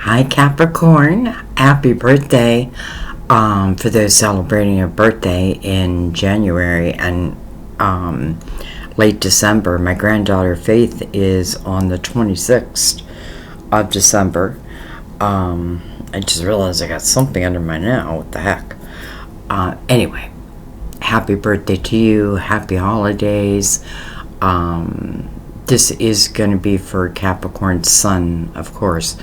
Hi Capricorn, happy birthday. For those celebrating a birthday in January and late December, my granddaughter Faith is on the 26th of December. I just realized I got something under my nail. What the heck? Anyway, happy birthday to you. Happy holidays. This is going to be for Capricorn Sun, of course.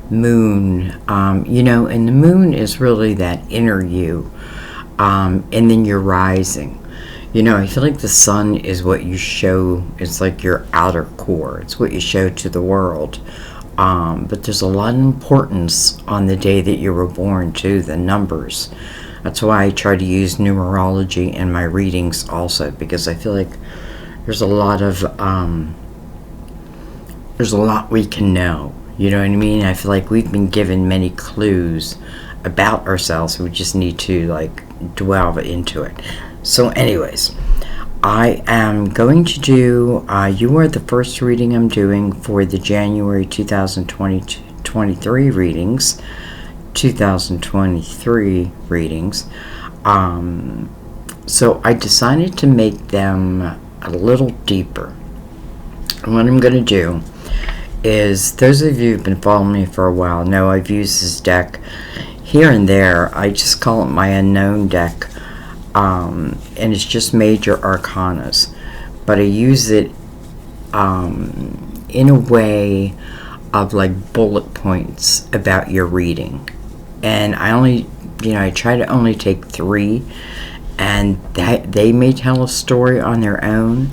Moon, and the moon is really that inner you, and then you're rising. I feel like the sun is what you show. It's like your outer core. It's what you show to the world. But there's a lot of importance on the day that you were born too, the numbers. That's why I try to use numerology in my readings also, because I feel like there's a lot we can know. You know what I mean? I feel like we've been given many clues about ourselves. We just need to dwell into it. So anyways, I am going to do, you are the first reading I'm doing for the January 2023 readings. 2023 readings. So I decided to make them a little deeper. And what I'm going to do is, those of you who've been following me for a while know I've used this deck here and there. I just call it my unknown deck, and it's just major arcanas, but I use it in a way of like bullet points about your reading, and I try to only take 3, and they may tell a story on their own,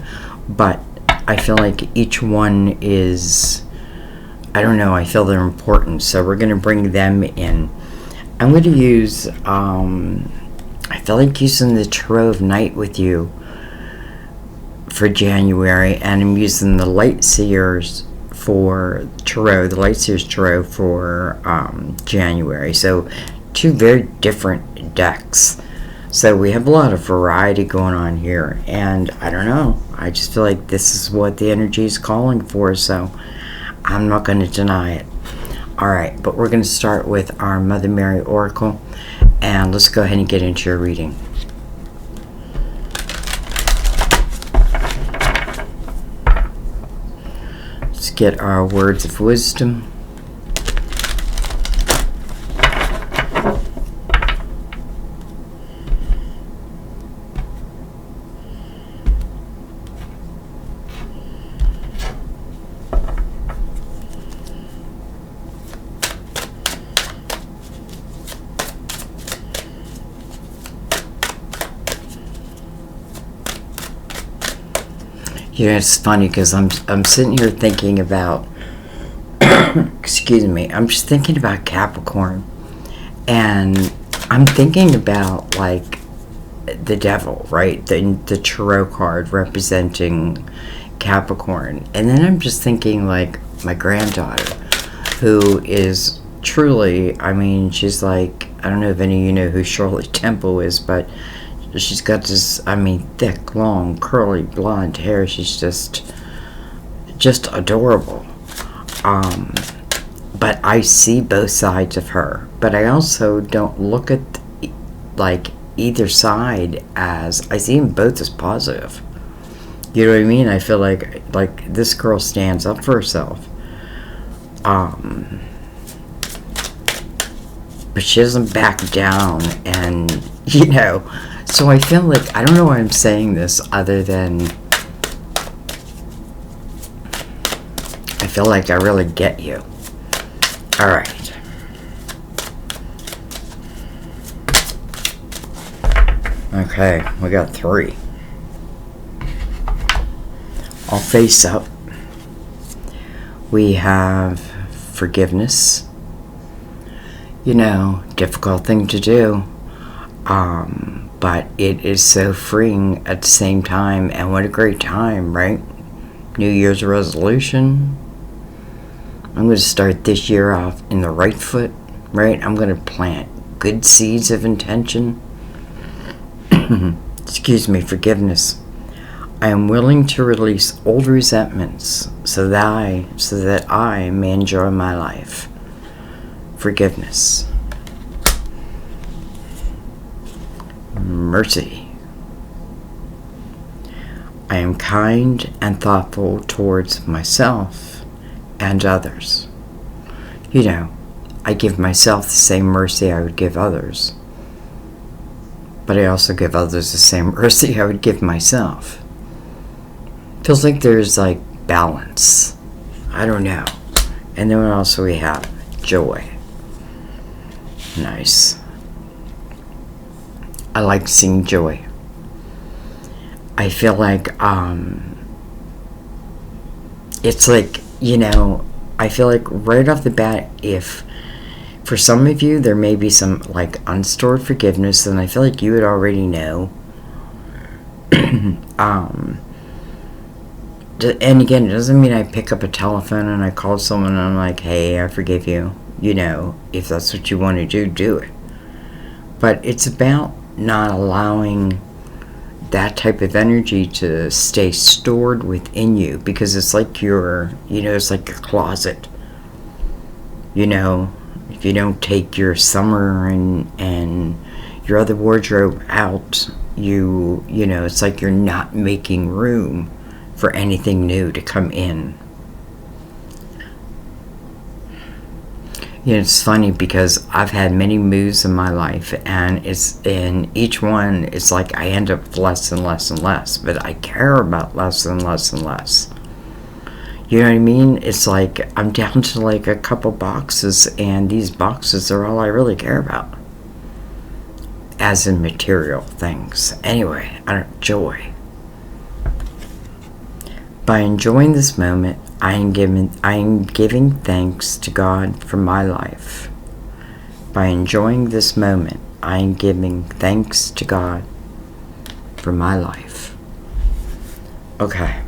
but I feel like each one is, I feel they're important, so we're going to bring them in. I'm going to use, I feel like using the Tarot of Night with you for January, and I'm using the Light Seers for Tarot, the Light Seers Tarot for January. So 2 very different decks. So we have a lot of variety going on here, and I just feel like this is what the energy is calling for, so I'm not going to deny it. Alright, but we're going to start with our Mother Mary Oracle, and let's go ahead and get into your reading. Let's get our words of wisdom. It's funny because I'm sitting here thinking about, excuse me, I'm just thinking about Capricorn, and I'm thinking about the devil, right? The tarot card representing Capricorn, and then I'm just thinking my granddaughter, who is truly, she's I don't know if any of you know who Shirley Temple is, but she's got this, thick, long, curly, blonde hair. She's just adorable. But I see both sides of her. But I also don't look at, either side as, I see them both as positive. You know what I mean? I feel like this girl stands up for herself. But she doesn't back down, and, so I feel like, I don't know why I'm saying this other than I feel like I really get you. Alright. Okay, we got 3. All face up. We have forgiveness. Difficult thing to do. But it is so freeing at the same time, and what a great time, right? New Year's resolution. I'm going to start this year off in the right foot, right? I'm going to plant good seeds of intention. Excuse me, forgiveness. I am willing to release old resentments so that I may enjoy my life. forgiveness, mercy. I am kind and thoughtful towards myself and others. You know, I give myself the same mercy I would give others, but I also give others the same mercy I would give myself. Feels like there's like balance. I don't know. And then what else do we have? Joy. Nice. I like seeing joy. I feel like it's like, you know, I feel like right off the bat, if for some of you there may be some like unstored forgiveness, then I feel like you would already know. And again, it doesn't mean I pick up a telephone and I call someone and I'm like, hey, I forgive you. You know, if that's what you want to do it. But it's about not allowing that type of energy to stay stored within you, because it's like your, you know, it's like a closet. You know, if you don't take your summer and your other wardrobe out, you know, it's like you're not making room for anything new to come in. You know, it's funny because I've had many moves in my life, and it's in each one, it's like I end up with less and less and less, but I care about less and less and less. You know what I mean? It's like I'm down to like a couple boxes, and these boxes are all I really care about, as in material things. Anyway, joy. By enjoying this moment, I am giving thanks to God for my life. By enjoying this moment, I am giving thanks to God for my life. Okay.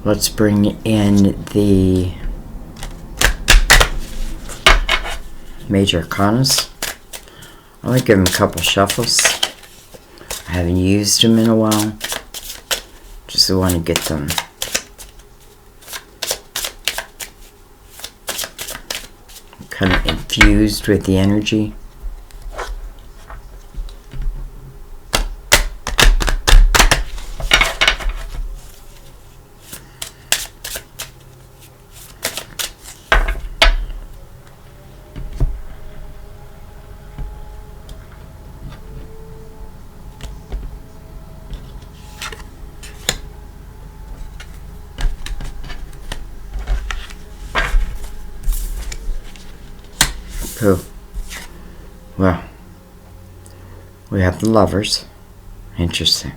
Let's bring in the major arcanas. I'll give them a couple shuffles. I haven't used them in a while. Just want to get them kind of infused with the energy. Cool. Well, we have the Lovers. Interesting.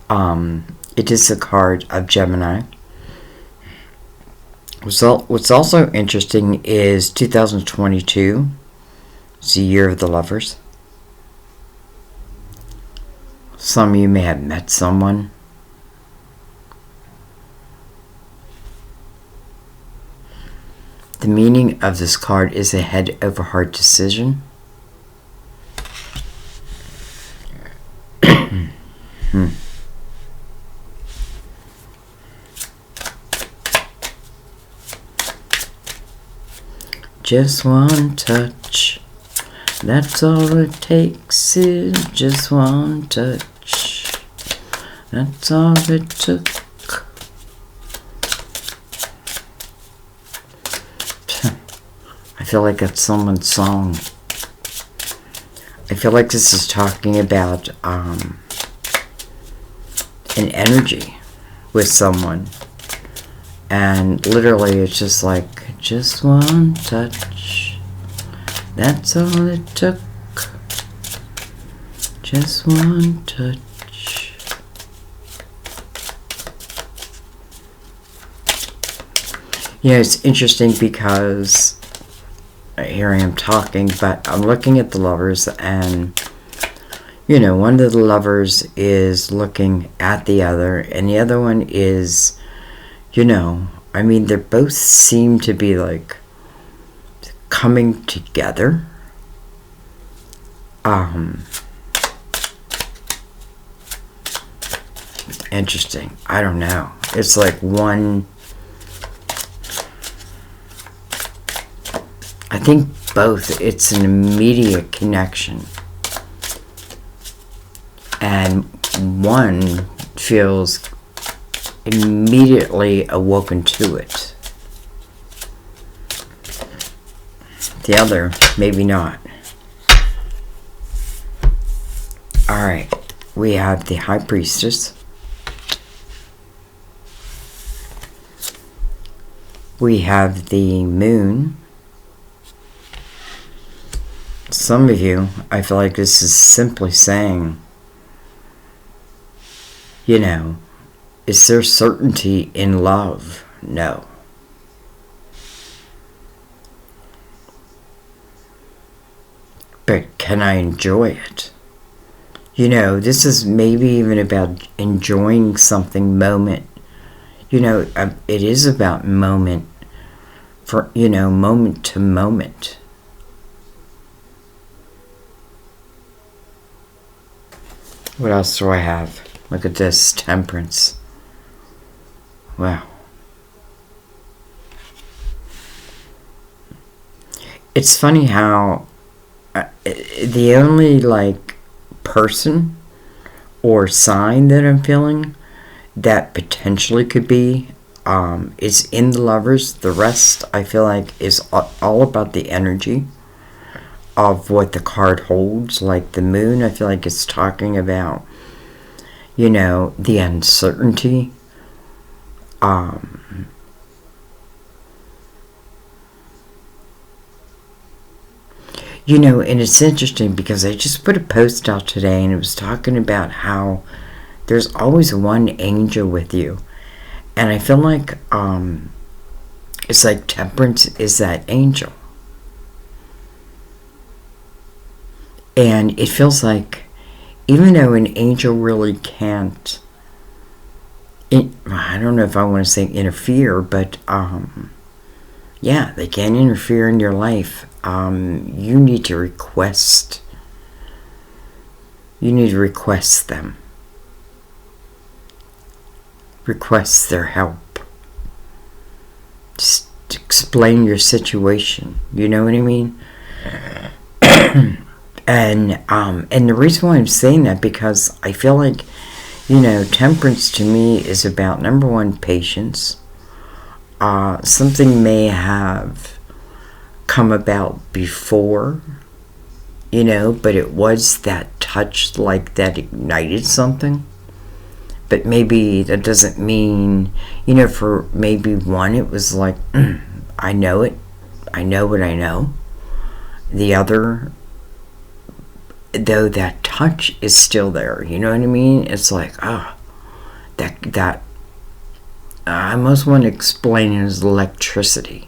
It is a card of Gemini. What's also interesting is 2022. It's the year of the Lovers. Some of you may have met someone. The meaning of this card is a head over heart decision. Just one touch. That's all it takes is just one touch. That's all it took. I feel like that's someone's song. I feel like this is talking about an energy with someone. And literally it's just like, just one touch. That's all it took. Just one touch. Yeah, it's interesting because here I am talking, but I'm looking at the Lovers, and you know, one of the Lovers is looking at the other, and the other one is, you know, I mean, they both seem to be like coming together. Interesting. I don't know. It's like one... I think both. It's an immediate connection. And one feels immediately awoken to it. The other, maybe not. Alright, we have the High Priestess. We have the Moon. Some of you, I feel like this is simply saying, you know, is there certainty in love? No. But can I enjoy it? You know, this is maybe even about enjoying something moment. You know, it is about moment for, you know, moment to moment. What else do I have? Look at this, Temperance. Wow. It's funny how the only, like, person or sign that I'm feeling that potentially could be is in the Lovers. The rest, I feel like, is all about the energy of what the card holds. Like the Moon, I feel like it's talking about, you know, the uncertainty. You know, and it's interesting because I just put a post out today and it was talking about how there's always one angel with you. And I feel like it's like Temperance is that angel. And it feels like, even though an angel really can't, I don't know if I want to say interfere, but yeah, they can't interfere in your life. You need to request. You need to request them. Request their help. Just explain your situation. You know what I mean? And the reason why I'm saying that, because I feel like, you know, Temperance to me is about, number one, patience. Something may have come about before, you know, but it was that touch, like, that ignited something. But maybe that doesn't mean, you know, for maybe one, it was like, I know it. I know what I know. The other, though, that touch is still there. You know what I mean? It's like, that I almost want to explain it as electricity.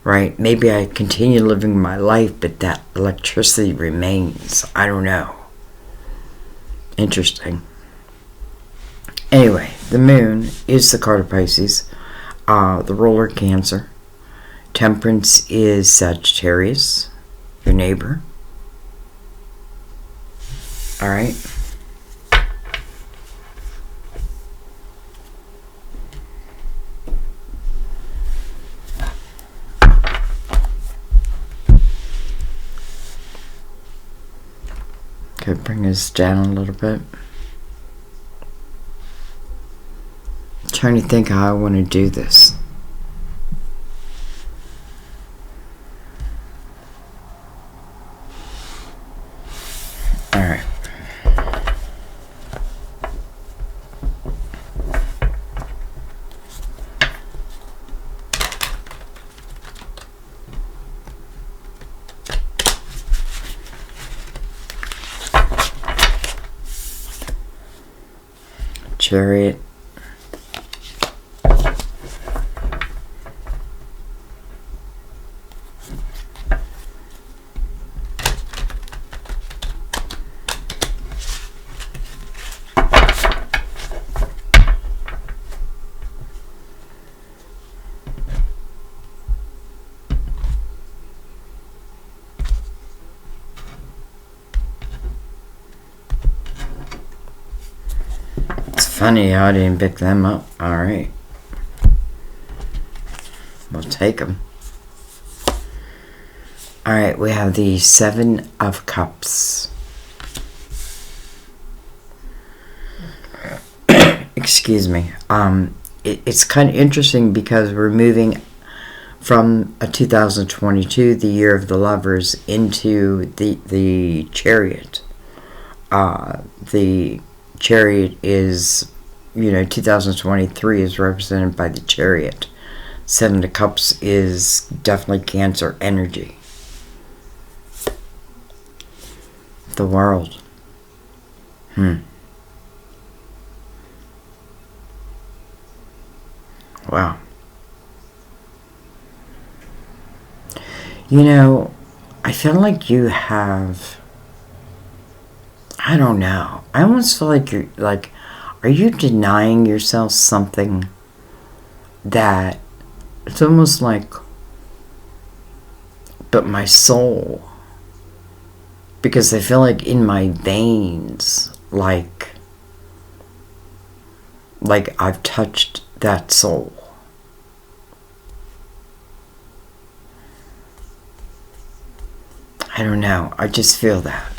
Right? Maybe I continue living my life, but that electricity remains. I don't know. Interesting. Anyway, the Moon is the card of Pisces. The ruler, Cancer. Temperance is Sagittarius, your neighbor. Alright. Okay, bring this down a little bit. I'm trying to think how I want to do this. Alright. Chariot. It's funny how I didn't pick them up. Alright. We'll take them. Alright, we have the Seven of Cups. Excuse me. It's kind of interesting because we're moving from a 2022, the year of the lovers, into the Chariot. The Chariot is, 2023 is represented by the Chariot. Seven of Cups is definitely Cancer energy. The World. Wow. I feel like you have, I don't know. I almost feel like you're like, are you denying yourself something that it's almost like, but my soul, because I feel like in my veins, like I've touched that soul. I don't know. I just feel that.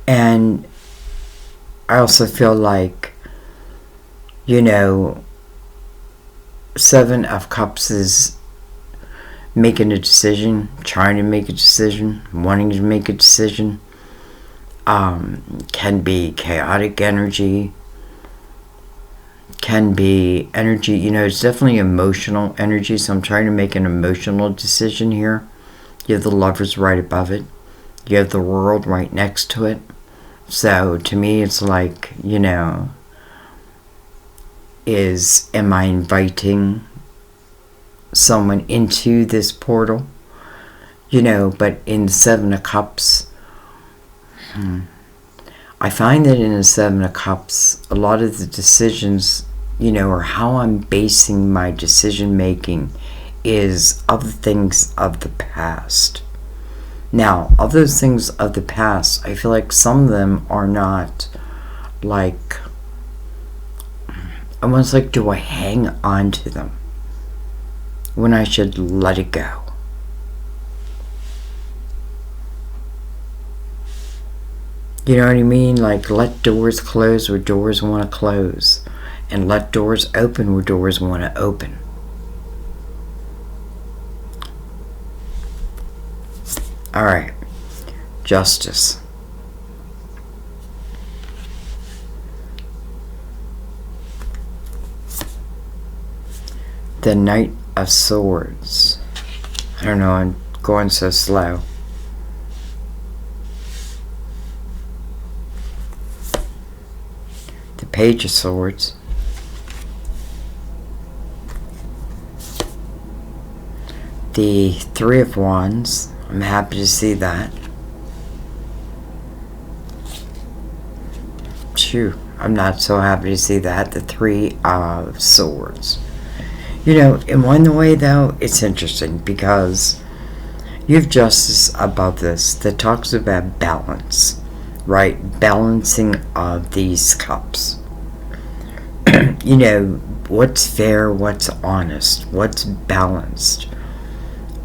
And I also feel like, Seven of Cups is making a decision, trying to make a decision, wanting to make a decision. Can be chaotic energy, can be energy, it's definitely emotional energy, so I'm trying to make an emotional decision here. You have the Lovers right above it. You have the World right next to it. So to me it's like, am I inviting someone into this portal? But in the Seven of Cups, I find that in the Seven of Cups, a lot of the decisions, or how I'm basing my decision making is of the things of the past. Now, of those things of the past, I feel like some of them are not like, almost like, do I hang on to them when I should let it go? You know what I mean? Like, let doors close where doors want to close, and let doors open where doors want to open. Alright. Justice. The Knight of Swords. I don't know, I'm going so slow. The Page of Swords. The Three of Wands. I'm happy to see that. Phew, I'm not so happy to see that. The Three of Swords. In one way though, it's interesting because you have Justice above this that talks about balance, right? Balancing of these cups. What's fair, what's honest, what's balanced.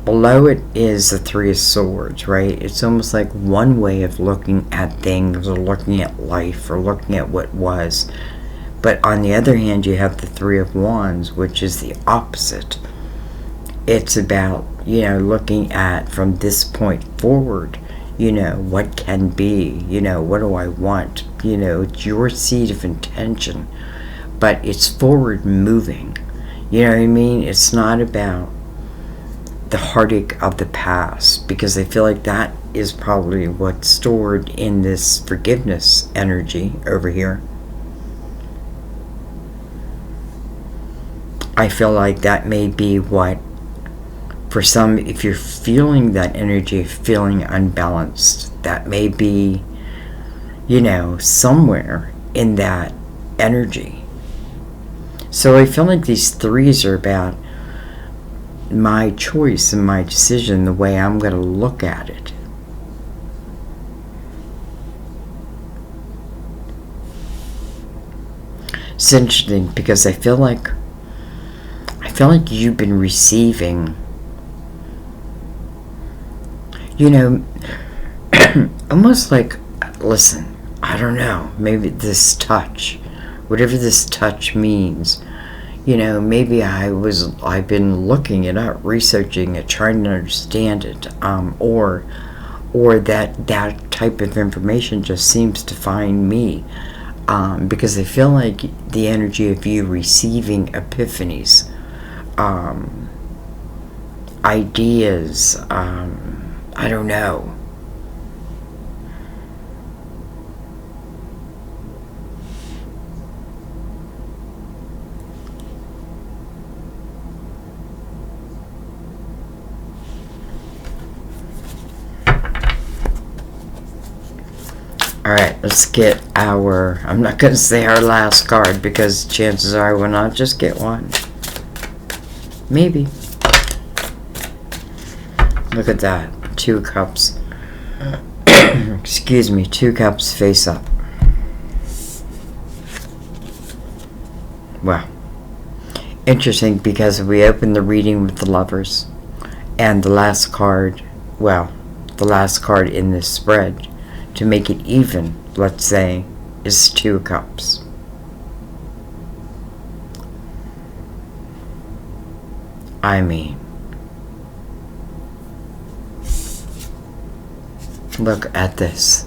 Below it is the Three of Swords, right? It's almost like one way of looking at things, or looking at life, or looking at what was. But on the other hand, you have the Three of Wands, which is the opposite. It's about, looking at from this point forward, what can be, what do I want? It's your seed of intention, but it's forward moving. You know what I mean? It's not about the heartache of the past, because I feel like that is probably what's stored in this forgiveness energy over here. I feel like that may be what, for some, if you're feeling that energy, feeling unbalanced, that may be, somewhere in that energy. So I feel like these threes are about my choice and my decision, the way I'm going to look at it. It's interesting because I feel like you've been receiving, almost like, listen, I don't know, maybe this touch, whatever this touch means, maybe I've been looking it up, researching it, trying to understand it, or that type of information just seems to find me, because I feel like the energy of you receiving epiphanies, ideas, I don't know. Alright, let's get I'm not going to say our last card, because chances are I will not just get one. Maybe. Look at that. 2 cups. Excuse me, 2 cups face up. Well, interesting, because we opened the reading with the Lovers, and the last card in this spread, to make it even, let's say, is 2 cups. I mean, look at this.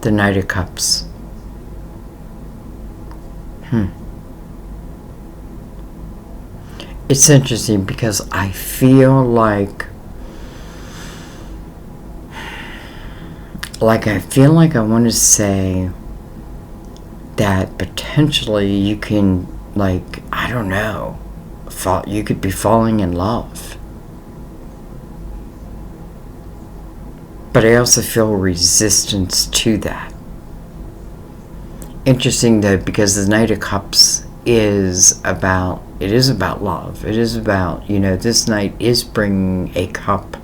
The Knight of Cups. It's interesting because I feel like I want to say that potentially you can, I don't know, you could be falling in love. But I also feel resistance to that. Interesting though, because the Knight of Cups is about love. It is about, this knight is bringing a cup,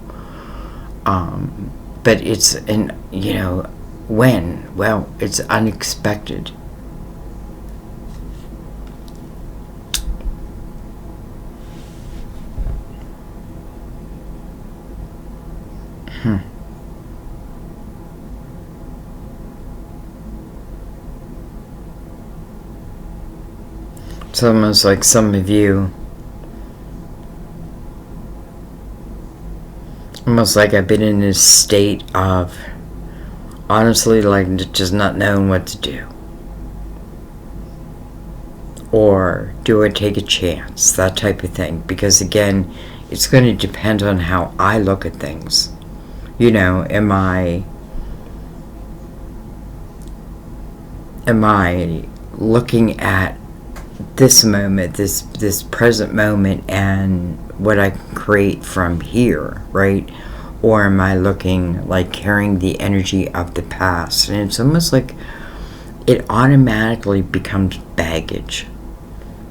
but it's when? Well, it's unexpected. It's almost like some of you, almost like I've been in this state of, honestly, just not knowing what to do. Or do I take a chance? That type of thing. Because again, it's going to depend on how I look at things. Am I looking at this moment, this present moment, and what I can create from here, right? Or am I looking carrying the energy of the past? And it's almost like it automatically becomes baggage.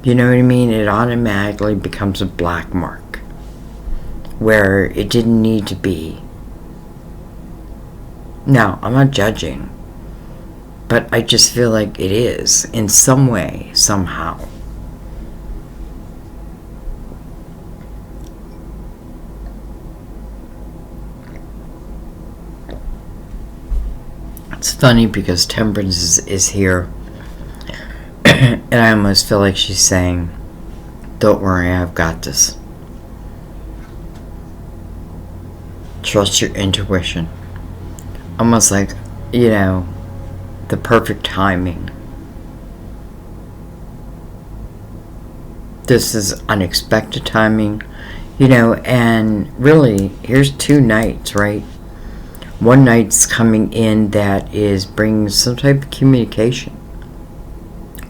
You know what I mean? It automatically becomes a black mark where it didn't need to be. Now, I'm not judging, but I just feel like it is in some way, somehow. It's funny because Temperance is here, and I almost feel like she's saying, don't worry, I've got this. Trust your intuition. Almost like, the perfect timing. This is unexpected timing, and really, here's 2 knights, right? One knight's coming in that is bringing some type of communication,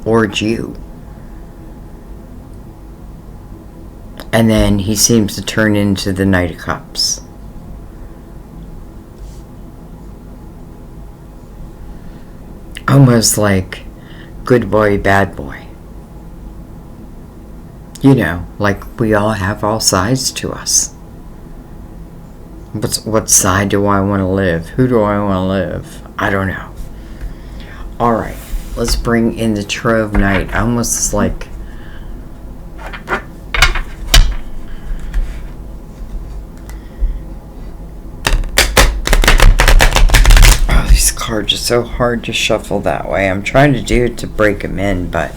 or you. And then he seems to turn into the Knight of Cups. Almost like good boy, bad boy. Like we all have all sides to us. What side do I want to live? Who do I want to live? I don't know. Alright. Let's bring in the Trove Knight. I almost like... Oh, these cards are so hard to shuffle that way. I'm trying to do it to break them in, but...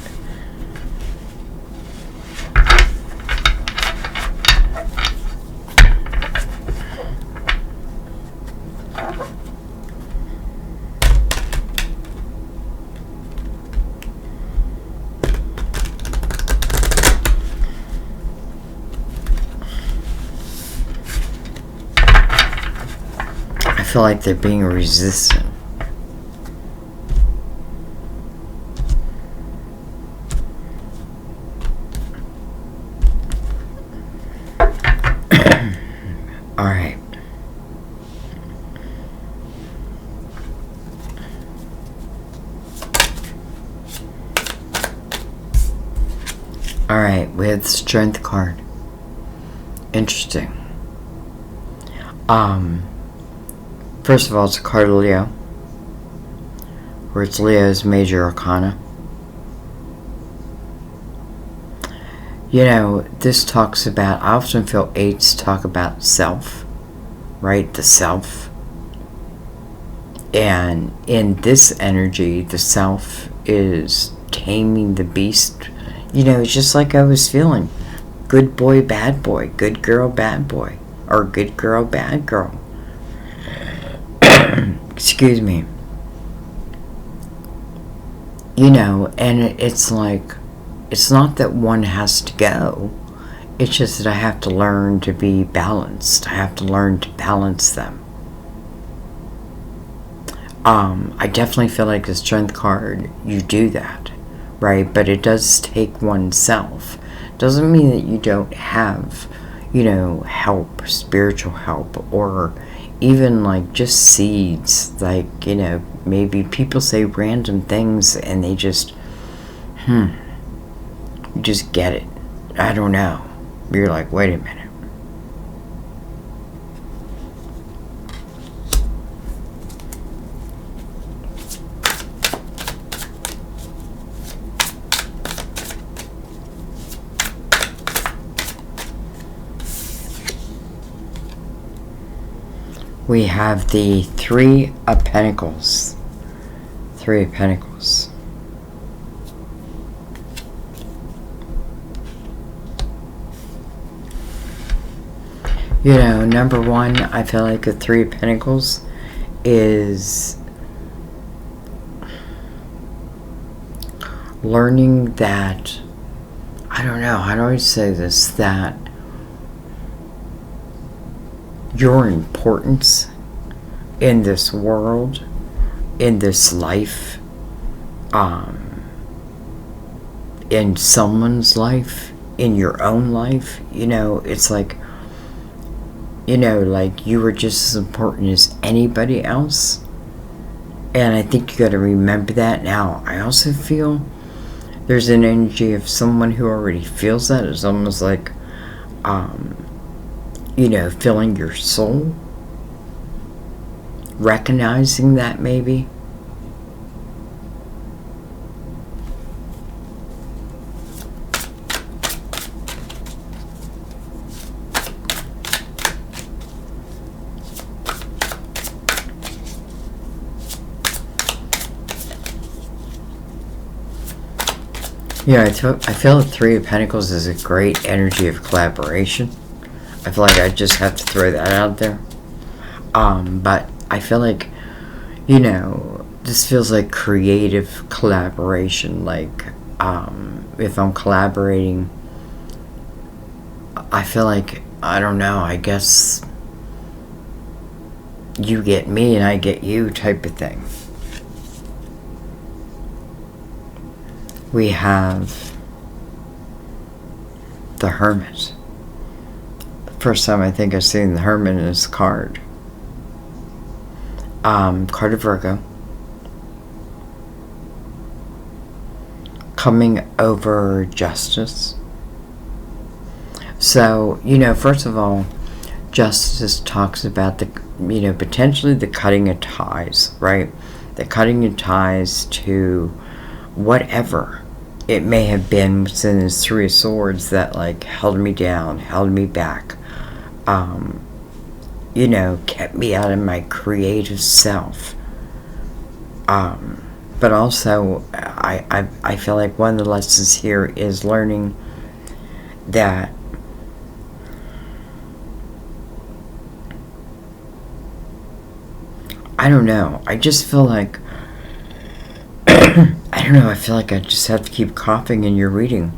I feel like they're being resistant. All right. All right, we have the Strength card. Interesting. First of all, it's a card of Leo, where it's Leo's major arcana. You know, this talks about, I often feel eights talk about self, right? The self. And in this energy, the self is taming the beast. You know, it's just like I was feeling. Good boy, bad boy. Good girl, bad boy. Or good girl, bad girl. Excuse me. You know, and it's like, it's not that one has to go. It's just that I have to learn to be balanced. I have to learn to balance them. I definitely feel like the Strength card, you do that, right? But it does take oneself. Doesn't mean that you don't have, you know, help, spiritual help, or even like just seeds. Like, you know, maybe people say random things and they just, you just get it. I don't know. You're like, wait a minute. We have the Three of Pentacles. Three of Pentacles. You know, number one, I feel like the Three of Pentacles is learning that, I don't know, how do I say this, that your importance in this world, in this life, in someone's life, in your own life, you know, it's like, you know, like you are just as important as anybody else. And I think you got to remember that. Now, I also feel there's an energy of someone who already feels that. It's almost like, you know, filling your soul, recognizing that maybe. Yeah, I feel the Three of Pentacles is a great energy of collaboration. I feel like I just have to throw that out there. But I feel like, you know, this feels like creative collaboration. Like, if I'm collaborating, I feel like, I don't know, I guess you get me and I get you type of thing. We have the Hermit. First time I think I've seen the Hermit in this card. Card of Virgo. Coming over justice. So, you know, first of all, justice talks about the, you know, potentially the cutting of ties, right? The cutting of ties to whatever it may have been within this Three of Swords that like held me down, held me back, you know, kept me out of my creative self. But also, I feel like one of the lessons here is learning that I don't know. I just feel like I don't know. I feel like I just have to keep coughing in your reading.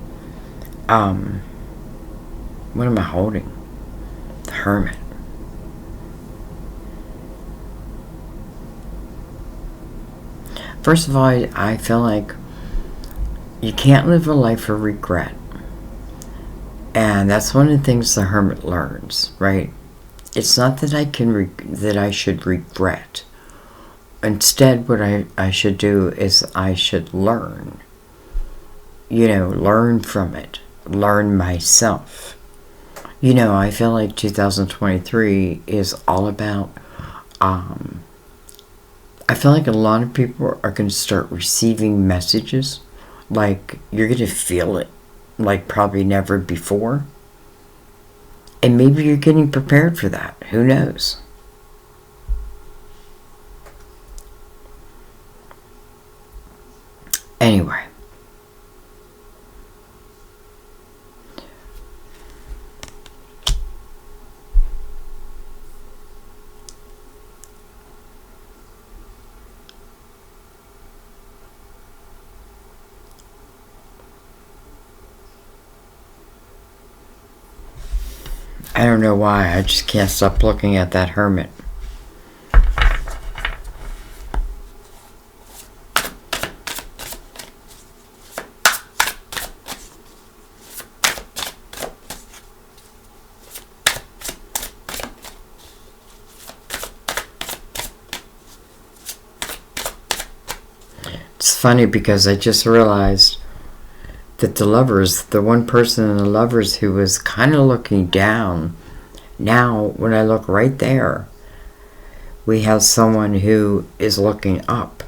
What am I holding? The Hermit. First of all, I feel like you can't live a life of regret. And that's one of the things the Hermit learns, right? It's not that I should regret. Instead, what I should do is I should learn. You know, learn from it. Learn myself. You know, I feel like 2023 is all about, I feel like a lot of people are going to start receiving messages. Like, you're going to feel it like probably never before. And maybe you're getting prepared for that. Who knows? Anyway. I don't know why, I just can't stop looking at that Hermit. It's funny because I just realized that the Lovers, the one person in the Lovers who was kind of looking down, now when I look right there, we have someone who is looking up.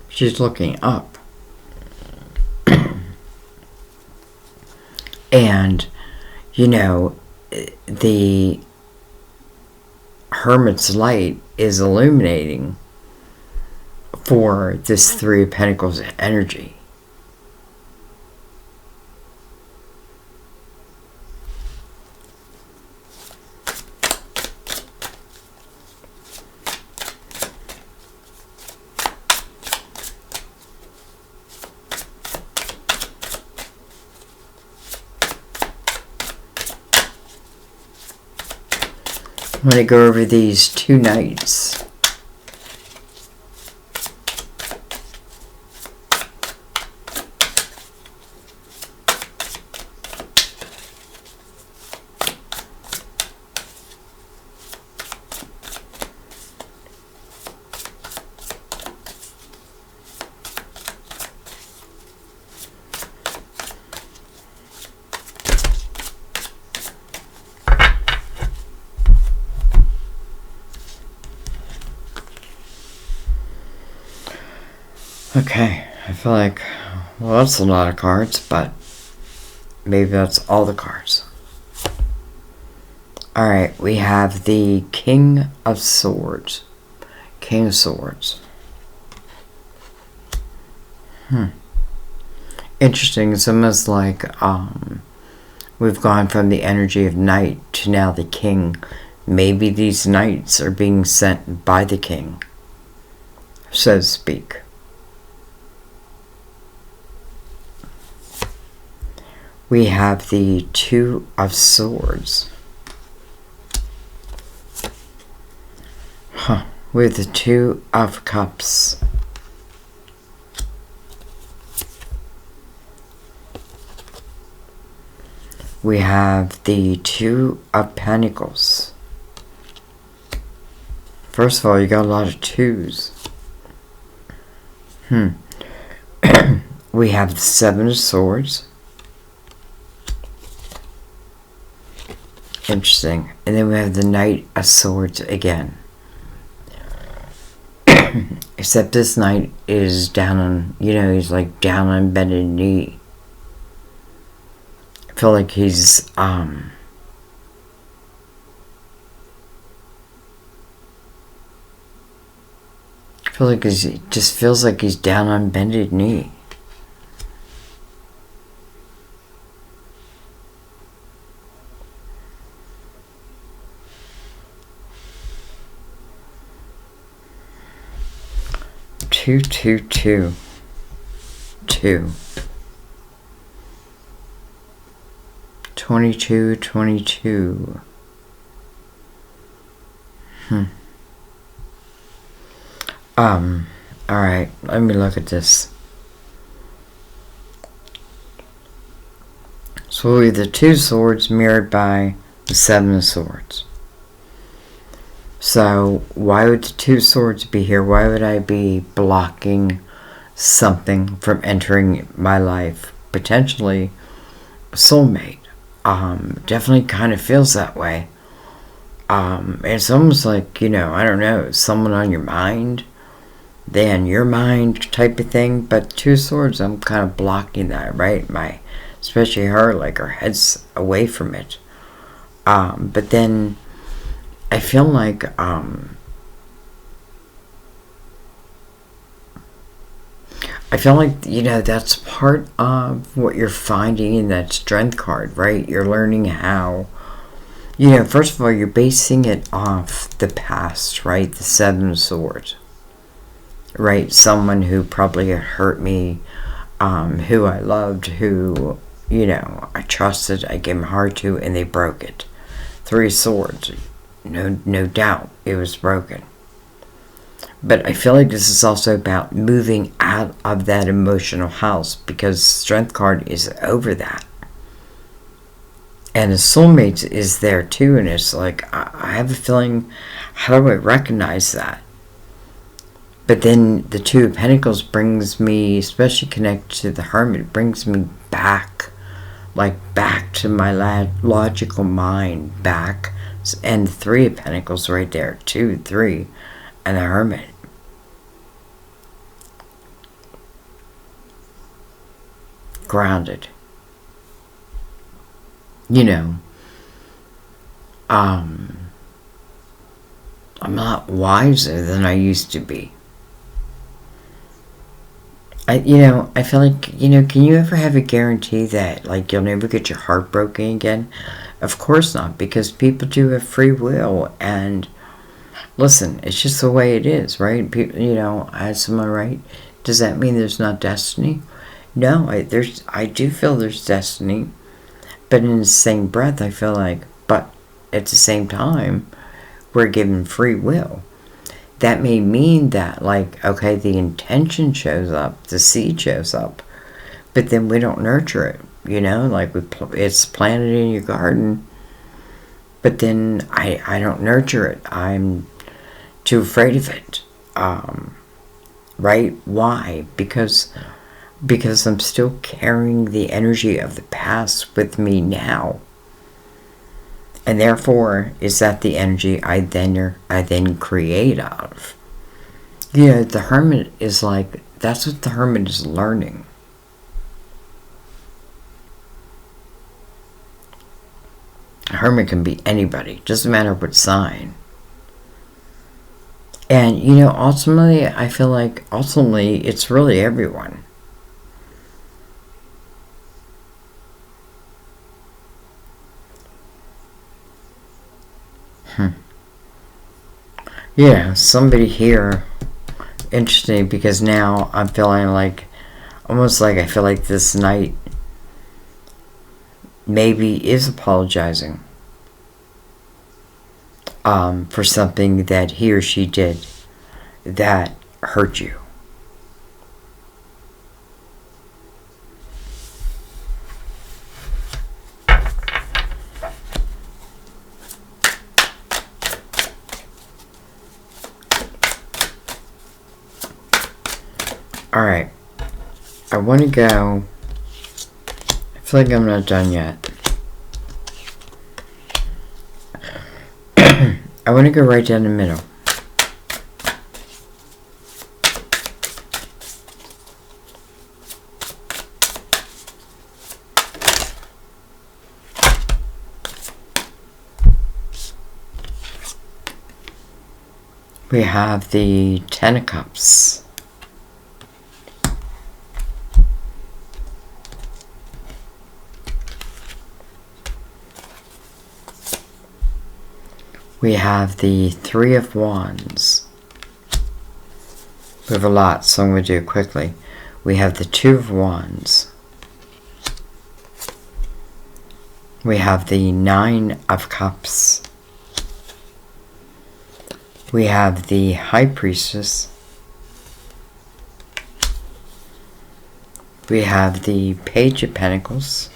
She's looking up. And, you know, the Hermit's light is illuminating for this Three of Pentacles energy. I'm going to go over these two knights. Okay, I feel like, well, that's a lot of cards, but maybe that's all the cards. Alright, we have the King of Swords. King of Swords. Interesting, it's almost like we've gone from the energy of Knight to now the King. Maybe these knights are being sent by the King, so to speak. We have the Two of Swords. With the Two of Cups. We have the Two of Pentacles. First of all, you got a lot of twos. We have the Seven of Swords. Interesting. And then we have the Knight of Swords again. Except this knight is down on, he's like down on bended knee. I feel like he's, I feel like it just feels like he's down on bended knee. Two, two, two, two. 22, 22. Alright, let me look at this. So we have the 2 swords mirrored by the 7 of swords. So why would the 2 swords be here? Why would I be blocking something from entering my life? Potentially a soulmate. Definitely kind of feels that way. It's almost like, I don't know, someone on your mind, they on your mind type of thing. But 2 swords, I'm kind of blocking that, right? Especially her, like her head's away from it. But then I feel like, that's part of what you're finding in that strength card, right? You're learning how, first of all, you're basing it off the past, right? The 7 of swords, right? Someone who probably had hurt me, who I loved, who, I trusted, I gave my heart to, and they broke it. 3 swords, no doubt it was broken. But I feel like this is also about moving out of that emotional house, because strength card is over that. And the soulmate is there too, and it's like, I have a feeling, how do I recognize that? But then the 2 of Pentacles brings me, especially connected to the Hermit, brings me back, like back to my logical mind, back. And the 3 of Pentacles right there, 2, 3, and the Hermit. Grounded. I'm not wiser than I used to be. I feel like, can you ever have a guarantee that, like, you'll never get your heart broken again? Of course not, because people do have free will, and listen, it's just the way it is, right? People, I had someone write, does that mean there's not destiny? No, I do feel there's destiny, but in the same breath, I feel like, but at the same time, we're given free will. That may mean that, like, okay, the intention shows up, the seed shows up, but then we don't nurture it, like it's planted in your garden, but then I don't nurture it. I'm too afraid of it, right? Why? Because I'm still carrying the energy of the past with me now. And therefore, is that the energy I then create out of? The Hermit is like, that's what the Hermit is learning. A Hermit can be anybody, doesn't matter what sign. And, ultimately, I feel like, it's really everyone. Yeah, somebody here, interesting, because now I'm feeling like, almost like I feel like this knight maybe is apologizing for something that he or she did that hurt you. Alright, I want to go, I feel like I'm not done yet. I want to go right down the middle. We have the Ten of Cups. We have the Three of Wands. We have a lot, so I'm going to do it quickly. We have the Two of Wands. We have the Nine of Cups. We have the High Priestess. We have the Page of Pentacles.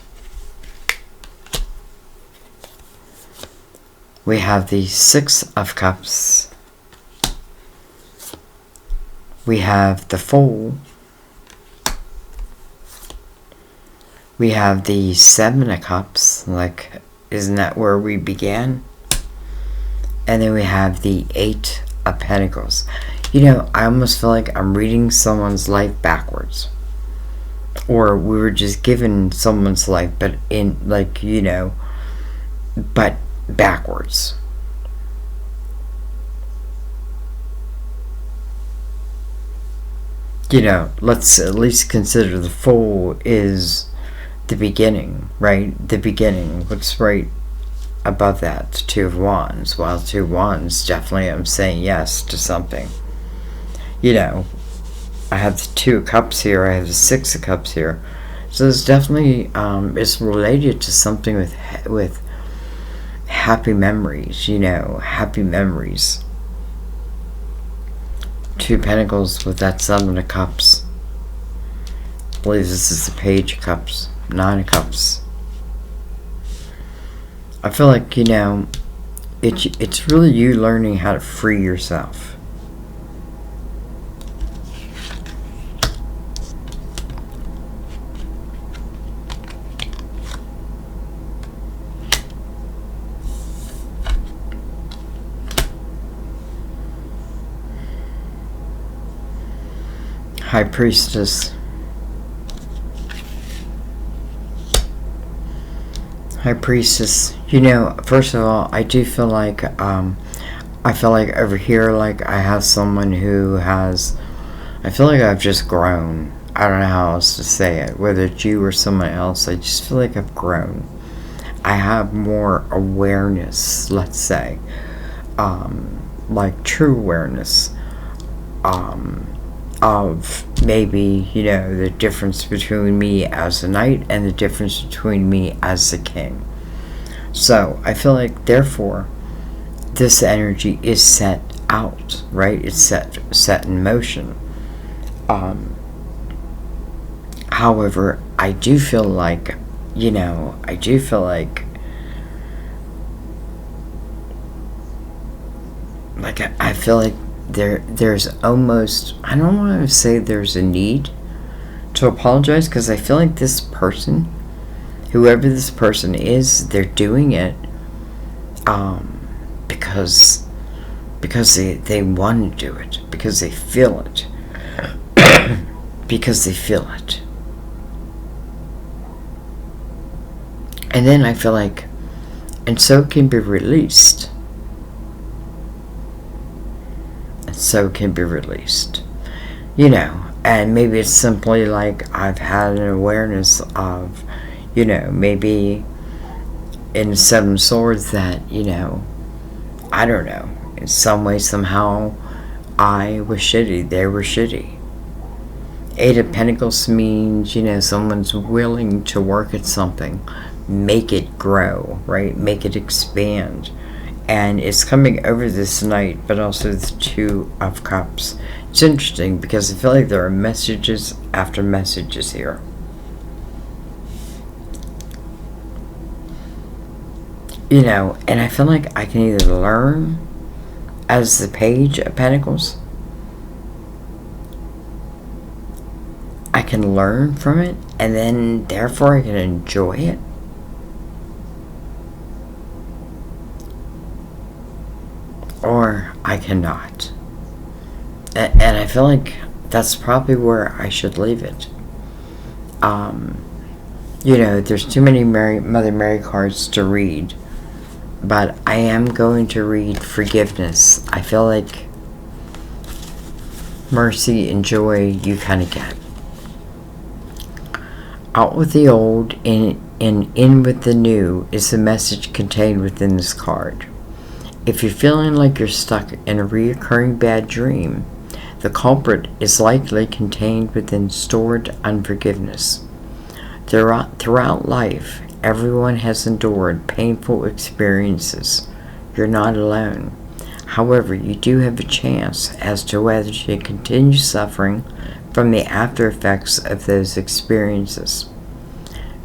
We have the Six of Cups. We have the Fool. We have the Seven of Cups. Like, isn't that where we began? And then we have the Eight of Pentacles. You know, I almost feel like I'm reading someone's life backwards. Or we were just given someone's life, but in, like, you know, but backwards. You know, let's at least consider the Fool is the beginning, right? The beginning. What's right above that? The Two of Wands. Well, Two of Wands, definitely I'm saying yes to something. You know, I have the Two of Cups here. I have the Six of Cups here. So it's definitely is related to something with happy memories, you know, happy memories. Two of Pentacles with that Seven of Cups. I believe this is the Page of Cups. Nine of Cups. I feel like, you know, it's really you learning how to free yourself. High Priestess. High Priestess. You know, first of all, I do feel like, I feel like over here, like I have someone who has, I feel like I've just grown. I don't know how else to say it. Whether it's you or someone else, I just feel like I've grown. I have more awareness, let's say. Like true awareness. Of maybe, you know, the difference between me as a knight and the difference between me as a king. So I feel like, therefore, this energy is set out, right? It's set in motion. However, I do feel like, you know, I feel like there's almost, I don't want to say there's a need to apologize, because I feel like this person, whoever this person is, they're doing it because they want to do it, because they feel it. Because they feel it. And then I feel like, and so it can be released. So it can be released, you know. And maybe it's simply like I've had an awareness of, you know, maybe in the Seven of Swords that, you know, I don't know, in some way, somehow I was shitty, they were shitty. Eight of Pentacles means, you know, someone's willing to work at something, make it grow, right? Make it expand. And it's coming over this night, but also the Two of Cups. It's interesting because I feel like there are messages after messages here. You know, and I feel like I can either learn as the Page of Pentacles. I can learn from it, and then therefore I can enjoy it. Or I cannot. And I feel like that's probably where I should leave it. You know, there's too many Mother Mary cards to read. But I am going to read forgiveness. I feel like mercy, and joy you kind of get. Out with the old and in with the new is the message contained within this card. If you're feeling like you're stuck in a reoccurring bad dream, the culprit is likely contained within stored unforgiveness. Throughout life, everyone has endured painful experiences. You're not alone. However, you do have a chance as to whether to continue suffering from the after effects of those experiences.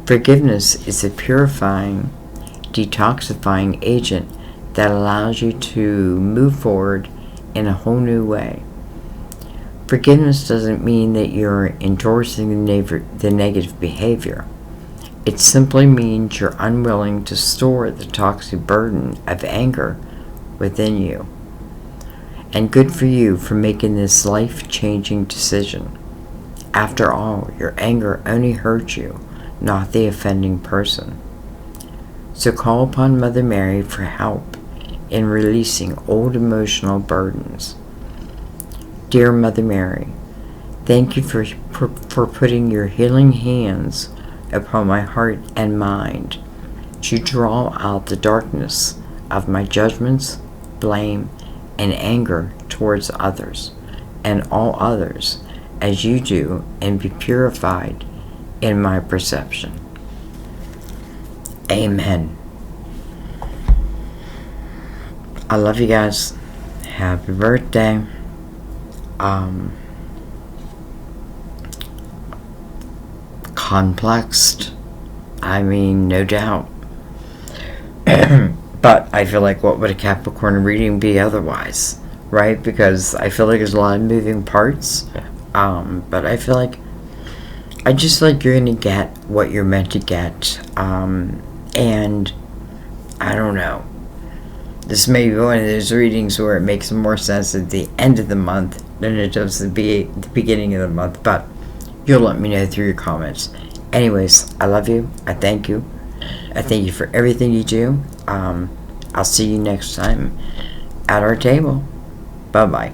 Forgiveness is a purifying, detoxifying agent that allows you to move forward in a whole new way. Forgiveness doesn't mean that you're endorsing the negative behavior. It simply means you're unwilling to store the toxic burden of anger within you. And good for you for making this life-changing decision. After all, your anger only hurt you, not the offending person. So call upon Mother Mary for help in releasing old emotional burdens. Dear Mother Mary, thank you for putting your healing hands upon my heart and mind to draw out the darkness of my judgments, blame, and anger towards others and all others as you do, and be purified in my perception. Amen. I love you guys. Happy birthday. Complexed. I mean, no doubt. But I feel like what would a Capricorn reading be otherwise, right? Because I feel like there's a lot of moving parts. But I feel like I just feel like you're gonna get what you're meant to get. And I don't know. This may be one of those readings where it makes more sense at the end of the month than it does at the beginning of the month. But you'll let me know through your comments. Anyways, I love you. I thank you. I thank you for everything you do. I'll see you next time at our table. Bye-bye.